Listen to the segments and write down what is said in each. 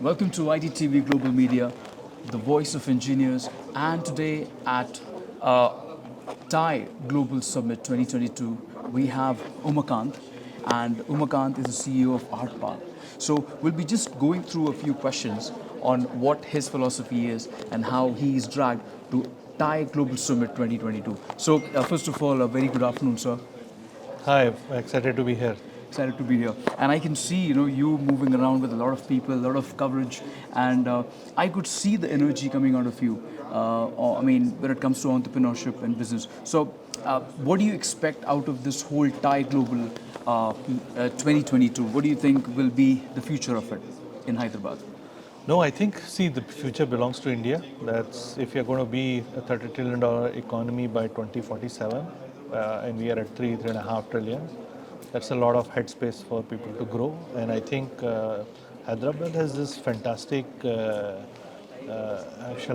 Welcome to ITTV Global Media, the voice of engineers, and today at TIE Global Summit 2022, we have Umakant, and Umakant is the CEO of ArtPath. So we'll be just going through a few questions on what his philosophy is and how he is dragged to TIE Global Summit 2022. So first of all, a very good afternoon, sir. Hi, I'm excited to be here. Excited to be here, and I can see you moving around with a lot of people, a lot of coverage, and I could see the energy coming out of you. I mean, when it comes to entrepreneurship and business. So, what do you expect out of this whole Thai Global 2022? What do you think will be the future of it in Hyderabad? No, I think, see, the future belongs to India. That's if you're going to be a $30 trillion economy by 2047, and we are at 3.5 trillion. That's a lot of headspace for people to grow. And I think Hyderabad has this fantastic, shall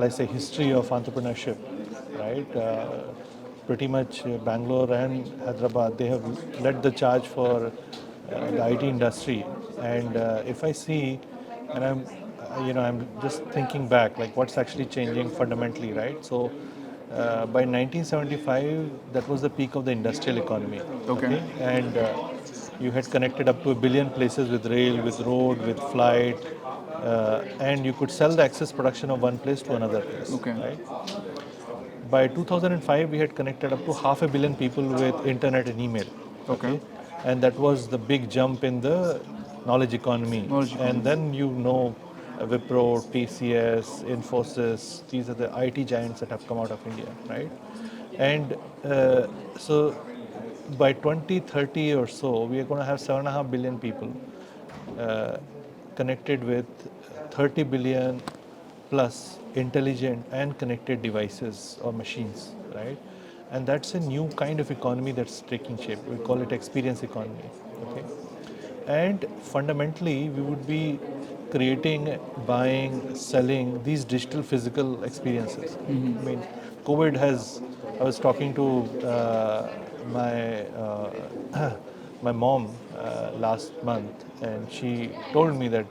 I say, history of entrepreneurship, right? Pretty much Bangalore and Hyderabad, they have led the charge for the IT industry. And if I see, and I'm just thinking back, like what's actually changing fundamentally, right? So by 1975, that was the peak of the industrial economy. Okay. And you had connected up to 1 billion places with rail, with road, with flight, and you could sell the excess production of one place to another place. Okay. Right? By 2005, we had connected up to 500 million people with internet and email. Okay. And that was the big jump in the knowledge economy. Knowledge economy. And then Wipro, TCS, Infosys, these are the IT giants that have come out of India, right? And so by 2030 or so, we are going to have 7.5 billion people uh, connected with 30 billion plus intelligent and connected devices or machines, right? And that's a new kind of economy that's taking shape. We call it experience economy, okay? And fundamentally, we would be creating, buying, selling these digital physical experiences. I mean, COVID has, I was talking to my mom last month, and she told me that,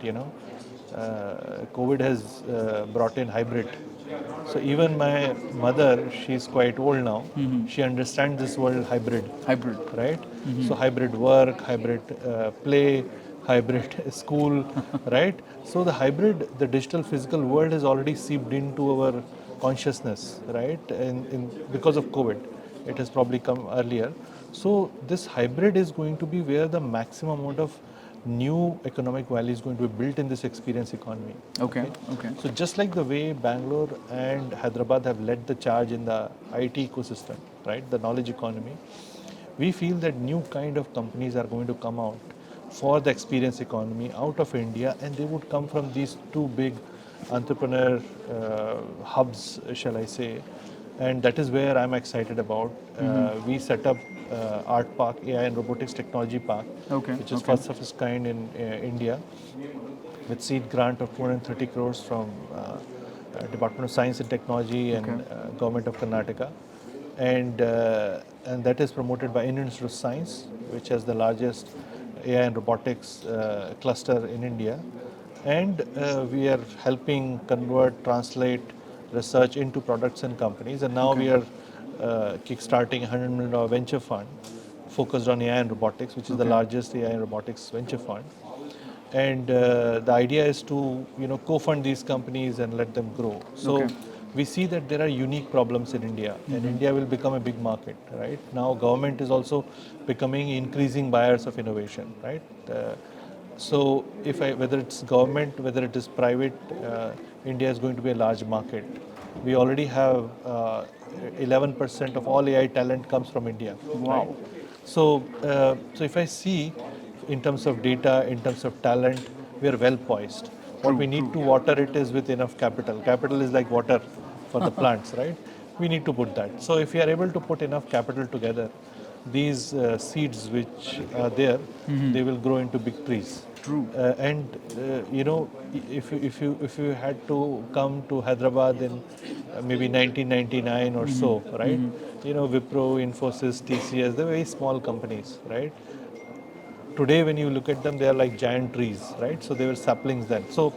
COVID has brought in hybrid. So even my mother, she's quite old now. She understands this word hybrid. Hybrid. Right? So hybrid work, hybrid play, hybrid school, right? So the hybrid, the digital physical world has already seeped into our consciousness, right? And because of COVID, it has probably come earlier. So this hybrid is going to be where the maximum amount of new economic value is going to be built in this experience economy. Okay. Okay. So just like the way Bangalore and Hyderabad have led the charge in the IT ecosystem, right, the knowledge economy, we feel that new kind of companies are going to come out for the experience economy out of India, and they would come from these two big entrepreneur hubs, shall I say, and that is where I'm excited about. We set up Art Park, AI and Robotics Technology Park, Okay. which is Okay. first of its kind in India, with seed grant of 230 crores from Department of Science and Technology and Okay. Government of Karnataka, and that is promoted by Indian Institute of Science, which has the largest AI and robotics cluster in India, and we are helping convert, translate research into products and companies, and now we are kickstarting a $100 million venture fund focused on AI and robotics, which is the largest AI and robotics venture fund. And the idea is to co-fund these companies and let them grow. So Okay. we see that there are unique problems in India, and India will become a big market. Right now, government is also becoming increasing buyers of innovation. Right. So whether it's government, whether it is private, India is going to be a large market. We already have 11% of all AI talent comes from India. Wow. Right? So if I see in terms of data, in terms of talent, we are well poised. What we need to water it is with enough capital. Capital is like water for the plants, right? We need to put that. So if we are able to put enough capital together, these seeds which are there, they will grow into big trees. True. And if you had to come to Hyderabad in maybe 1999 or so, right? Wipro, Infosys, TCS, they're very small companies, right? Today, when you look at them, they are like giant trees, right? So they were saplings then. So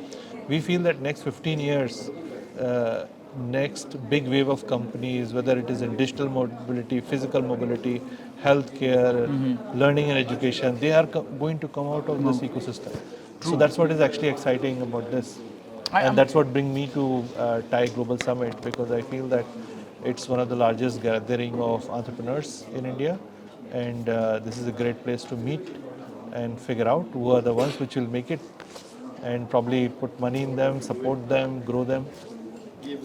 we feel that next 15 years, next big wave of companies, whether it is in digital mobility, physical mobility, healthcare, learning and education, they are going to come out of this ecosystem. So True. that's what is actually exciting about this. I And am. that's what brings me to Thai Global Summit, because I feel that it's one of the largest gathering of entrepreneurs in India, and this is a great place to meet and figure out who are the ones which will make it, and probably put money in them, support them, grow them.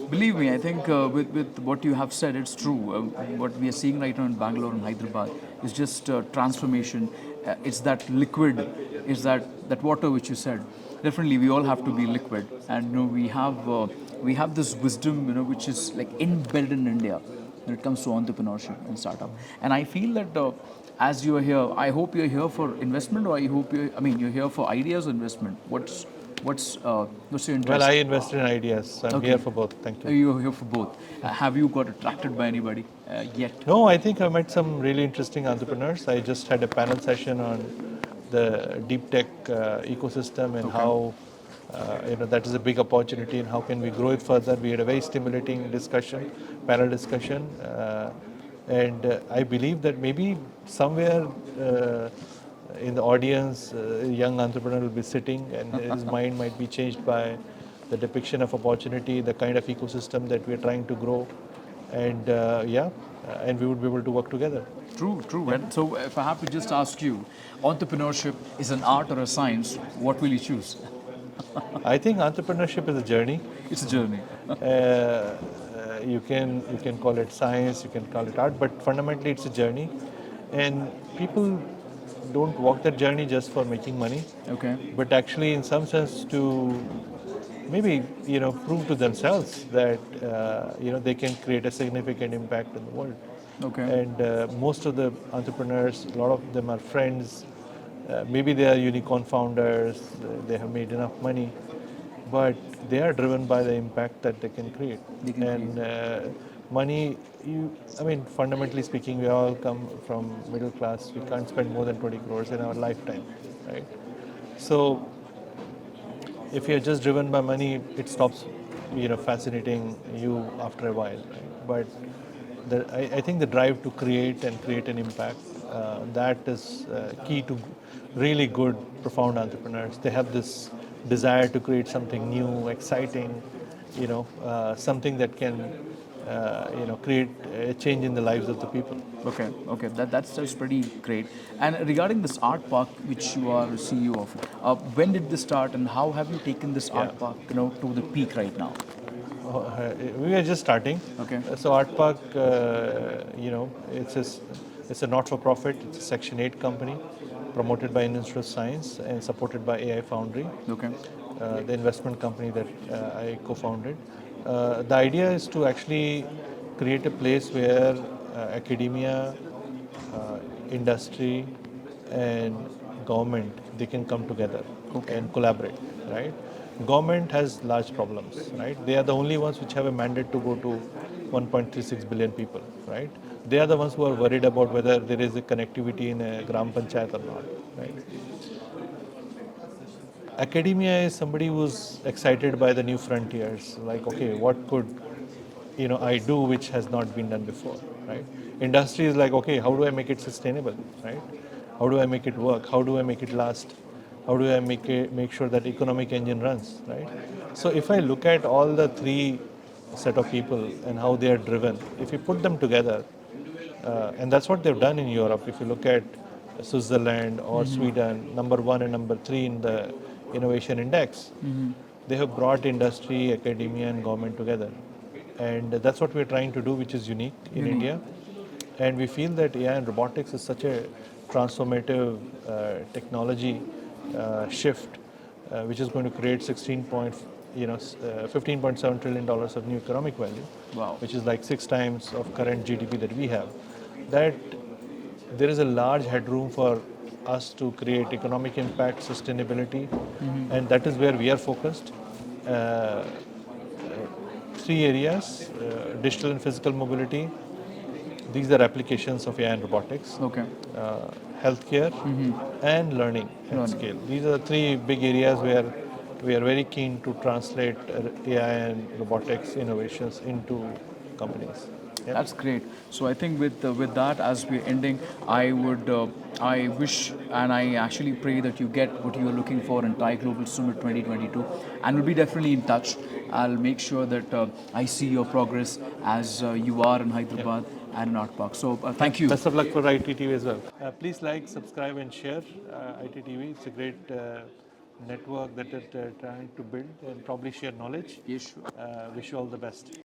Believe me, I think with what you have said, it's true. What we are seeing right now in Bangalore and Hyderabad is just transformation. It's that liquid, it's that water which you said. Definitely, we all have to be liquid, and we have this wisdom, which is like embedded in India when it comes to entrepreneurship and startup. And I feel that as you are here, I hope you're here for investment, or I hope you're here for ideas or investment. What's your Well, interest? I invested in ideas, so I'm here Okay. for both. Thank you. You're here for both. Have you got attracted by anybody yet? No, I think I met some really interesting entrepreneurs. I just had a panel session on the deep tech ecosystem and Okay. how that is a big opportunity and how can we grow it further. We had a very stimulating discussion, panel discussion, and I believe that maybe somewhere in the audience, a young entrepreneur will be sitting and his mind might be changed by the depiction of opportunity, the kind of ecosystem that we're trying to grow, and and we would be able to work together. True, true. And so, if I have to just ask you, entrepreneurship is an art or a science, what will you choose? I think entrepreneurship is a journey. It's a journey. You can call it science, you can call it art, but fundamentally it's a journey, and people don't walk that journey just for making money, Okay. but actually in some sense to maybe prove to themselves that they can create a significant impact in the world. Okay. And most of the entrepreneurs, a lot of them are friends. Maybe they are unicorn founders. They have made enough money, but they are driven by the impact that they can create. They can And money, fundamentally speaking, we all come from middle class. We can't spend more than 20 crores in our lifetime, right? So if you're just driven by money, it stops, fascinating you after a while. Right? But I think the drive to create and create an impact, that is key to really good, profound entrepreneurs. They have this desire to create something new, exciting, something that can, create a change in the lives of the people. Okay, okay, that's pretty great. And regarding this art park, which you are CEO of, when did this start, and how have you taken this Yeah. art park, to the peak right now? We are just starting. Okay. So Art Park, it's a not-for-profit. It's a Section 8 company, promoted by Institute of Science and supported by AI Foundry, Okay. the investment company that I co-founded. The idea is to actually create a place where academia, industry, and government, they can come together and collaborate, right? Government has large problems, right? They are the only ones which have a mandate to go to 1.36 billion people, right? They are the ones who are worried about whether there is a connectivity in a gram panchayat or not, right? Academia is somebody who's excited by the new frontiers, like, okay, what could I do which has not been done before, right? Industry is like, okay, how do I make it sustainable, right? How do I make it work? How do I make it last? How do I make sure that economic engine runs, right? So if I look at all the three set of people and how they are driven, if you put them together, and that's what they've done in Europe. If you look at Switzerland or Sweden, number one and number three in the innovation index, they have brought industry, academia, and government together. And that's what we're trying to do, which is unique in India. And we feel that AI and robotics is such a transformative technology shift, which is going to create 15.7 trillion dollars of new economic value, Wow. which is like 6 times of current GDP that we have. That there is a large headroom for us to create economic impact, sustainability, and that is where we are focused. Uh, Three areas: digital and physical mobility. These are applications of AI and robotics. Okay. Healthcare and learning at Learning. scale. These are the three big areas where we are very keen to translate AI and robotics innovations into companies. Yep. That's great. So I think with that, as we're ending, I wish and I actually pray that you get what you are looking for in Thai Global Summit 2022, and we'll be definitely in touch. I'll make sure that I see your progress as you are in Hyderabad and in Art Park. So thank you. Best of luck for ITTV as well. Please like, subscribe, and share ITTV. It's a great network that they're trying to build and probably share knowledge. Yes, sure. Wish you all the best.